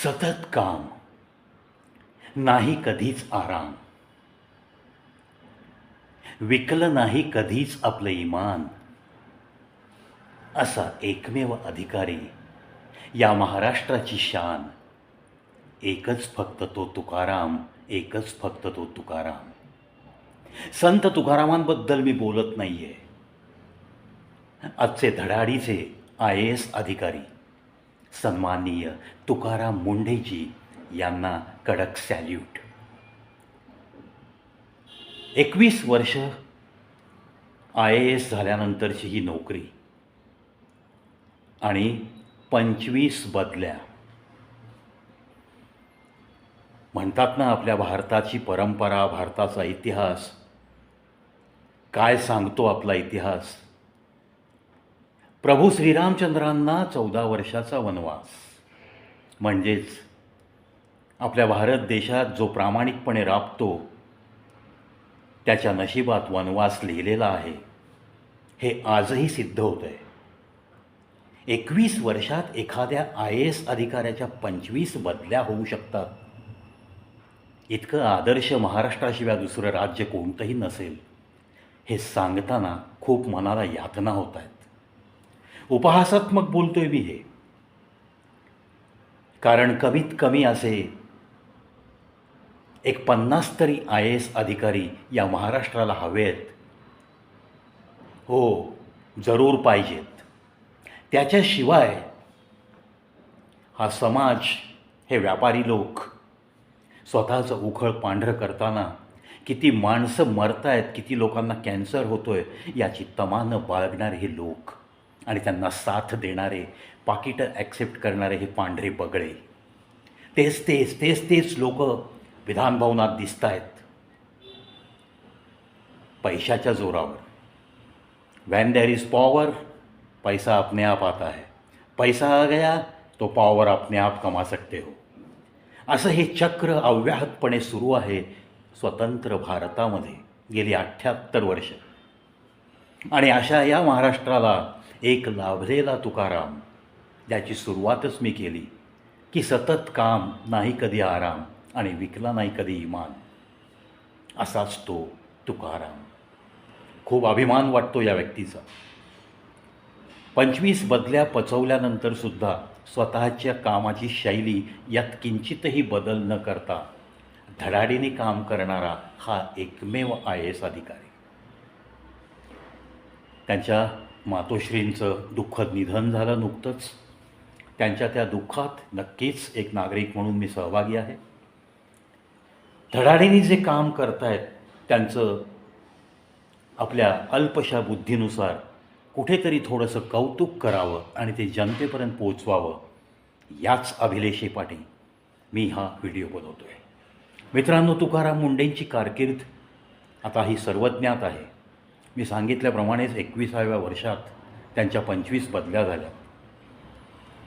सतत काम, नाही कधीच आराम, विकलं नाही कधीच आपलं इमान, असा एकमेव अधिकारी या महाराष्ट्राची शान. एकच फक्त तो तुकाराम, एकच फक्त तो तुकाराम. संत तुकारामांबद्दल मी बोलत नाहीये. आजचे धडाडीचे IAS अधिकारी सन्माननीय तुकाराम मुंढेजी यांना कडक सॅल्यूट. 21 वर्ष IAS झाल्यानंतरची ही नोकरी आणि 25 बदल्या. म्हणतात ना, आपल्या भारताची परंपरा, भारताचा इतिहास काय सांगतो. आपला इतिहास प्रभू श्रीरामचंद्रांना 14 वर्षाचा वनवास, म्हणजेच आपल्या भारत देशात जो प्रामाणिकपणे राबतो त्याच्या नशिबात वनवास लिहिलेला आहे, हे आजही सिद्ध होत आहे. 21 वर्षात एखाद्या IAS अधिकाऱ्याच्या 25 बदल्या होऊ शकतात. इतकं आदर्श महाराष्ट्राशिवाय दुसरं राज्य कोणतंही नसेल, हे सांगताना खूप मनाला यातना होत आहेत. उपहासात्मक बोलतोय मी हे, कारण कमीत कमी असे एक 50 तरी IAS अधिकारी या महाराष्ट्राला हवेत. हो, जरूर पाहिजेत. त्याच्याशिवाय हा समाज, हे व्यापारी लोक स्वतःचं उखळ पांढरं करताना किती माणसं मरतायत, किती लोकांना कॅन्सर होतोय याची तमानं बाळगणारे हे लोक आणि त्यांना साथ देणारे, पाकिटं ॲक्सेप्ट करणारे हे पांढरे बगळे, तेच लोक विधानभवनात दिसत आहेत पैशाच्या जोरावर. व्हॅन देयर इज पॉवर, पैसा अपने आप आता है. पैसा आ गया तो पॉवर अपने आप कमा सकते हो. असं हे चक्र अव्याहतपणे सुरू आहे स्वतंत्र भारतामध्ये गेली 78 वर्ष. आणि अशा या महाराष्ट्राला एक लाभलेला तुकाराम, ज्याची सुरुवातच मी केली की सतत काम, नाही कधी आराम, आणि विकला नाही कधी इमान, असाच तो तुकाराम. खूप अभिमान वाटतो या व्यक्तीचा. 25 बदल्या पचवल्यानंतरसुद्धा स्वतःच्या कामाची शैली यात किंचितही बदल न करता धडाडीने काम करणारा हा एकमेव IAS अधिकारी. त्यांच्या मातोश्रींचं दुःखद निधन झालं नुकतंच. त्यांच्या त्या दुःखात नक्कीच एक नागरिक म्हणून मी सहभागी आहे. धडाडीने जे काम करतायत त्यांचं आपल्या अल्पशा बुद्धीनुसार कुठेतरी थोडंसं कौतुक करावं आणि ते जनतेपर्यंत पोचवावं, याच अभिलेखेपाठी मी हा व्हिडिओ बनवतो आहे. मित्रांनो, तुकाराम मुंढेंची कारकीर्द आता ही सर्वज्ञात आहे. मी सांगितल्याप्रमाणेच 21व्या वर्षात त्यांच्या 25 बदल्या झाल्या.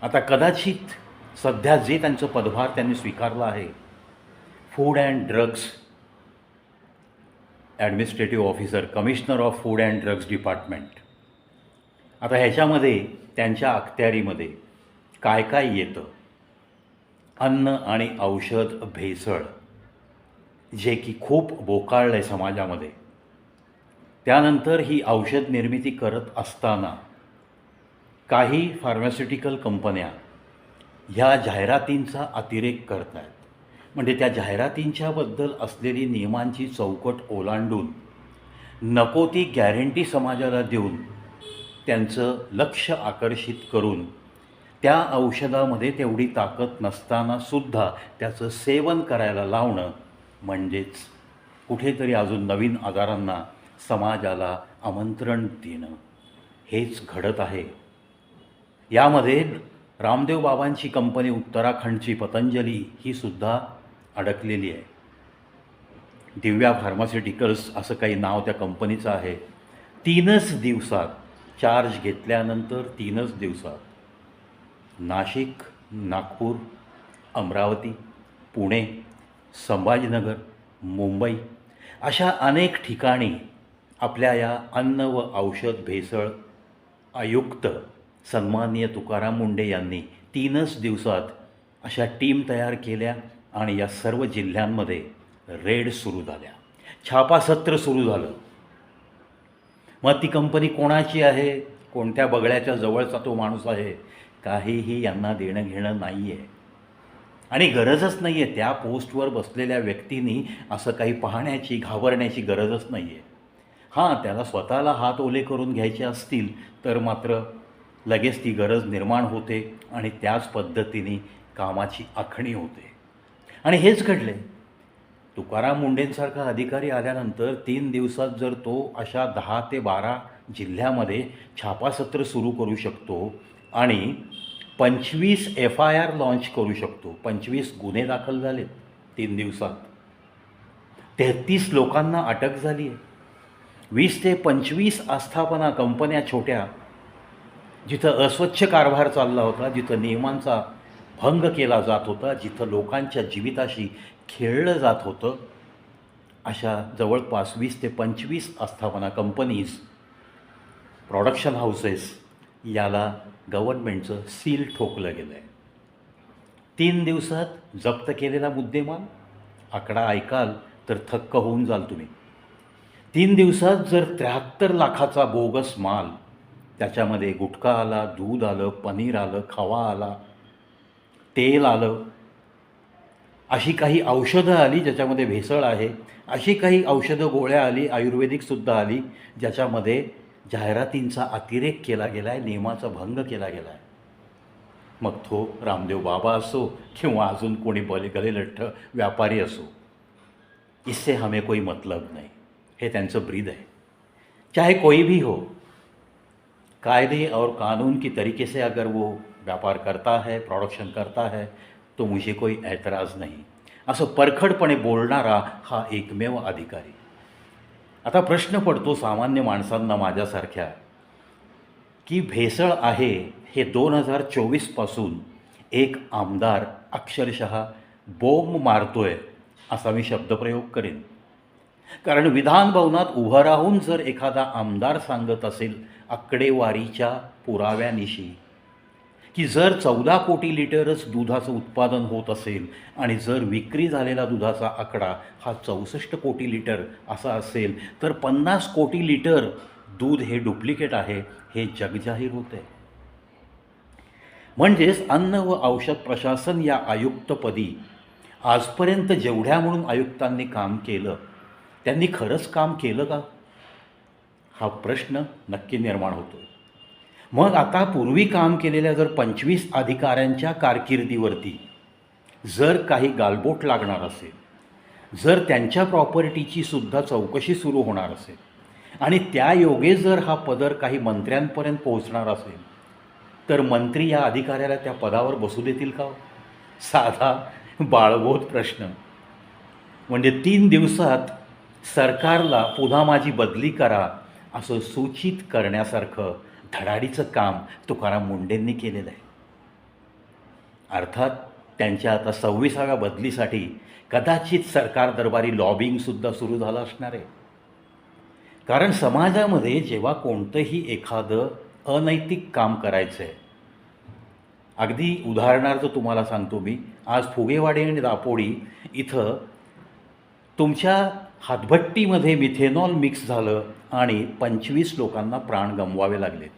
आता कदाचित सध्या जे त्यांचं पदभार त्यांनी स्वीकारलं आहे, food and drugs administrative officer, commissioner of food and drugs department, आता ह्याच्यामध्ये त्यांच्या अखत्यारीमध्ये काय काय येतं? अन्न आणि औषध भेसळ, जे की खूप बोकाळलं आहे समाजामध्ये. त्यानंतर ही औषध निर्मिती करत असताना काही फार्मास्युटिकल कंपन्या ह्या जाहिरातींचा अतिरेक करत आहेत. म्हणजे त्या जाहिरातींच्याबद्दल असलेली नियमांची चौकट ओलांडून नको ती गॅरंटी समाजाला देऊन त्यांचं लक्ष आकर्षित करून त्या औषधामध्ये तेवढी ताकद नसतानासुद्धा त्याचं सेवन करायला लावणं, म्हणजेच कुठेतरी अजून नवीन आजारांना समाजाला आमंत्रण देणं, हेच घडत आहे. यामध्ये रामदेव बाबांची कंपनी उत्तराखंडची पतंजली ही सुद्धा अडकलेली आहे. दिव्या फार्मास्युटिकल्स असं काही नाव त्या कंपनीचं आहे. 3च दिवसात चार्ज घेतल्यानंतर 3च दिवसात नाशिक, नागपूर, अमरावती, पुणे, संभाजीनगर, मुंबई अशा अनेक ठिकाणी आपल्या या अन्न व औषध भेसळ आयुक्त सन्माननीय तुकाराम मुंढे यांनी 3च दिवसात अशा टीम तयार केल्या आणि या सर्व जिल्ह्यांमध्ये रेड सुरू झाल्या, छापासत्र सुरू झालं. मग ती कंपनी कोणाची आहे, कोणत्या बगळ्याच्या जवळचा तो माणूस आहे, काहीही यांना देणं घेणं नाही आहे आणि गरजच नाही आहे. त्या पोस्टवर बसलेल्या व्यक्तींनी असं काही पाहण्याची, घाबरण्याची गरजच नाही आहे. हां, त्याला स्वतःला हात ओले करून घ्यायचे असतील तर मात्र लगेच ती गरज निर्माण होते आणि त्याच पद्धतीने कामाची आखणी होते. आणि हेच घडले. तुकाराम मुंढेंसारखा अधिकारी आल्यानंतर 3 दिवसात जर तो अशा 10 ते 12 जिल्ह्यामध्ये छापासत्र सुरू करू शकतो आणि 25 FIR लॉन्च करू शकतो, 25 गुन्हे दाखल झाले 3 दिवसात, 33 लोकांना अटक झाली आहे, 20 ते 25 आस्थापना, कंपन्या छोट्या, जिथं अस्वच्छ कारभार चालला होता, जिथं नियमांचा भंग केला जात होता, जिथं लोकांच्या जीविताशी खेळलं जात होतं, अशा जवळपास 20 ते 25 आस्थापना, कंपनीज, प्रोडक्शन हाऊसेस याला गव्हर्नमेंटचं सील ठोकलं गेलं आहे. 3 दिवसात जप्त केलेला मुद्देमाल, आकडा ऐकाल तर थक्क होऊन जाल तुम्ही. 3 दिवसात जर 73 लाखाचा बोगस माल, त्याच्यामध्ये गुटखा आला, दूध आलं, पनीर आलं, खवा आला, तेल आलं, अशी काही औषधं आली ज्याच्यामध्ये भेसळ आहे, अशी काही औषधं गोळ्या आली, आयुर्वेदिकसुद्धा आली, ज्याच्यामध्ये जाहिरातींचा अतिरेक केला गेला आहे, नियमाचा भंग केला गेला आहे. मग तो रामदेव बाबा असो किंवा अजून कोणी गलेलठ्ठ व्यापारी असो, इससे हमें कोई मतलब नहीं, हे त्यांचं ब्रीद आहे. चाहे कोई भी हो, कायदे और कानून की तरीके से अगर वो व्यापार करता है, प्रोडक्शन करता है, तो मुझे कोई ऐतराज़ नहीं, असं परखडपणे बोलणारा हा एकमेव अधिकारी. आता प्रश्न पडतो सामान्य माणसांना माझ्यासारख्या, की भेसळ आहे हे 2024पासून एक आमदार अक्षरशः बोंब मारतोय असा मी शब्दप्रयोग करेन. कारण विधान भवनात उभं राहून जर एखादा आमदार सांगत असेल आकडेवारीच्या पुराव्यानिशी की जर 14 कोटी लिटरच दुधाचं उत्पादन होत असेल आणि जर विक्री झालेला दुधाचा आकडा हा 64 कोटी लिटर असा असेल तर 50 कोटी लिटर दूध हे डुप्लिकेट आहे, हे जगजाहीर होते. म्हणजेच अन्न व औषध प्रशासन या आयुक्तपदी आजपर्यंत जेवढ्या म्हणून आयुक्तांनी काम केलं, त्यांनी खरंच काम केलं का, हा प्रश्न नक्की निर्माण होतो. मग आता पूर्वी काम केलेल्या जर 25 अधिकाऱ्यांच्या कारकिर्दीवरती जर काही गालबोट लागणार असेल, जर त्यांच्या प्रॉपर्टीची सुद्धा चौकशी सुरू होणार असेल आणि त्यायोगे जर हा पदर काही मंत्र्यांपर्यंत पोहोचणार असेल, तर मंत्री या अधिकाऱ्याला त्या पदावर बसू देतील का? साधा बाळगोत प्रश्न. म्हणजे 3 दिवसात सरकारला पुन्हा माझी बदली करा असं सूचित करण्यासारखं धडाडीचं काम तुकाराम मुंढेंनी केलेलं आहे. अर्थात त्यांच्या आता 26व्या बदलीसाठी कदाचित सरकार दरबारी लॉबिंगसुद्धा सुरू झालं असणार आहे. कारण समाजामध्ये जेव्हा कोणतंही एखादं अनैतिक काम करायचं आहे, अगदी उदाहरणार्थ तुम्हाला सांगतो मी, आज फुगेवाडी आणि दापोडी इथं तुमच्या हातभट्टीमध्ये मिथेनॉल मिक्स झालं आणि 25 लोकांना प्राण गमवावे लागलेत.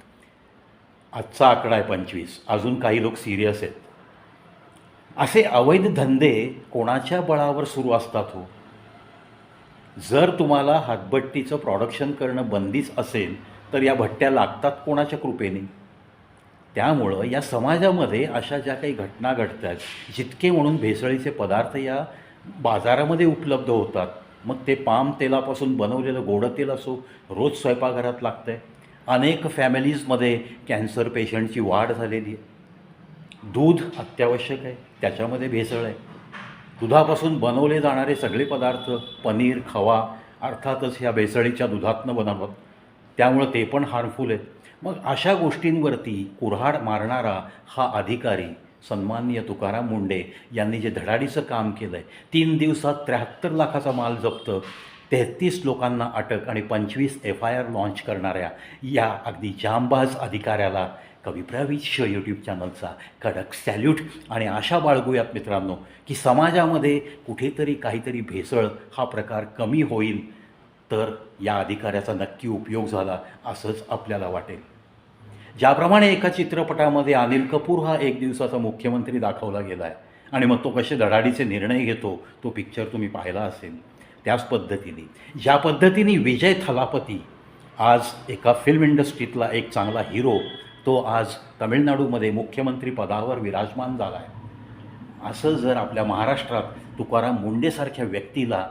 आजचा आकडा आहे 25, अजून काही लोक सिरियस आहेत. असे अवैध धंदे कोणाच्या बळावर सुरू असतात हो? जर तुम्हाला हातभट्टीचं प्रोडक्शन करणं बंदीच असेल तर या भट्ट्या लागतात कोणाच्या कृपेने? त्यामुळं या समाजामध्ये अशा ज्या काही घटना घडतात, जितके म्हणून भेसळीचे पदार्थ या बाजारामध्ये उपलब्ध होतात, मग ते पाम तेलापासून बनवलेलं गोडं तेल असो, रोज स्वयंपाकघरात लागतं आहे. अनेक फॅमिलीजमध्ये कॅन्सर पेशंटची वाढ झालेली आहे. दूध अत्यावश्यक आहे, त्याच्यामध्ये भेसळ आहे. दुधापासून बनवले जाणारे सगळे पदार्थ, पनीर, खवा, अर्थातच ह्या भेसळीच्या दुधातनं बनवतात, त्यामुळं ते पण हार्मफुल आहेत. मग अशा गोष्टींवरती कुऱ्हाड मारणारा हा अधिकारी सन्माननीय तुकाराम मुंढे यांनी जे धडाडीचं काम केलं आहे, 3 दिवसात 73 लाखाचा माल जप्त, 33 लोकांना अटक आणि 25 FIR लॉन्च करणाऱ्या या अगदी जांबाज अधिकाऱ्याला कविप्रविश्य यूट्यूब चॅनलचा कडक सॅल्यूट आणि आशा बाळगूयात मित्रांनो की समाजामध्ये कुठेतरी काहीतरी भेसळ हा प्रकार कमी होईल, तर या अधिकाऱ्याचा नक्की उपयोग झाला असंच आपल्याला वाटेल. ज्याप्रमाणे एका चित्रपटामध्ये अनिल कपूर हा एक दिवसाचा मुख्यमंत्री दाखवला गेला आहे आणि मग तो कसे धडाडीचे निर्णय घेतो तो पिक्चर तुम्ही पाहिला असेल, त्याच पद्धतीने ज्या पद्धतीने विजय थलापती आज एका फिल्म इंडस्ट्रीतला एक चांगला हिरो, तो आज तमिळनाडूमध्ये मुख्यमंत्री पदावर विराजमान झाला आहे, असं जर आपल्या महाराष्ट्रात तुकाराम मुंडेसारख्या व्यक्तीला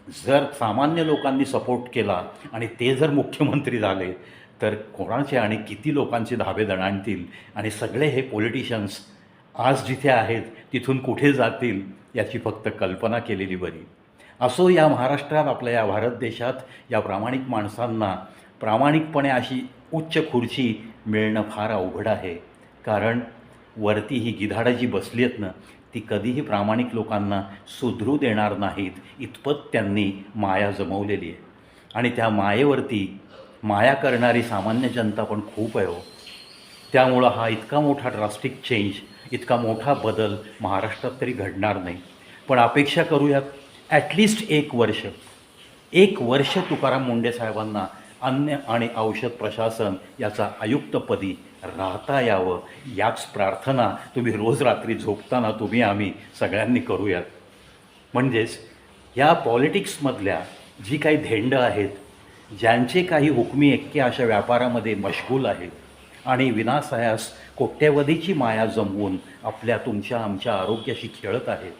जर सामान्य लोकांनी सपोर्ट केला आणि ते जर मुख्यमंत्री झाले, तर कोणाचे आणि किती लोकांचे धाबे दणाणतील आणि सगळे हे पॉलिटिशियन्स आज जिथे आहेत तिथून कुठे जातील याची फक्त कल्पना केलेली बरी. असो, या महाराष्ट्रात, आपल्या या भारत देशात या प्रामाणिक माणसांना प्रामाणिकपणे अशी उच्च खुर्ची मिळणं फार अवघड आहे, कारण वरती ही गिधाडं जी बसली आहेत ना, ती कधीही प्रामाणिक लोकांना सुधरू देणार नाहीत, इतपत त्यांनी माया जमवलेली आहे. आणि त्या मायेवरती माया करणारी सामान्य जनता पण खूप आहे हो. त्यामुळं हा इतका मोठा ड्रास्टिक चेंज, इतका मोठा बदल महाराष्ट्रात तरी घडणार नाही. पण अपेक्षा करूयात ॲटलिस्ट एक वर्ष तुकाराम मुंडे साहेबांना अन्न आणि औषध प्रशासन याचा आयुक्तपदी राहता यावं, याच प्रार्थना तुम्ही रोज रात्री झोपताना तुम्ही आम्ही सगळ्यांनी करूयात. म्हणजेच या पॉलिटिक्समधल्या जी काही धेंडं आहेत, ज्यांचे काही हुकमी एक्के अशा व्यापारामध्ये मशगूल आहेत आणि विनासायास कोट्यवधीची माया जमवून आपल्या तुमच्या आमच्या आरोग्याशी खेळत आहेत,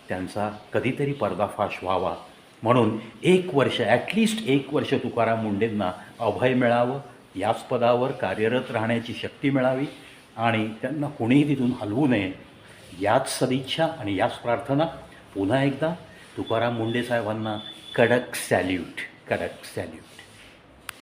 त्यांचा कधीतरी पर्दाफाश व्हावा म्हणून ॲटलिस्ट एक वर्ष तुकाराम मुंडेंना अभय मिळावं, याच पदावर कार्यरत राहण्याची शक्ती मिळावी आणि त्यांना कुणीही तिथून हलवू नये, याच सदिच्छा आणि याच प्रार्थना. पुन्हा एकदा तुकाराम मुंडे साहेबांना कडक सॅल्यूट.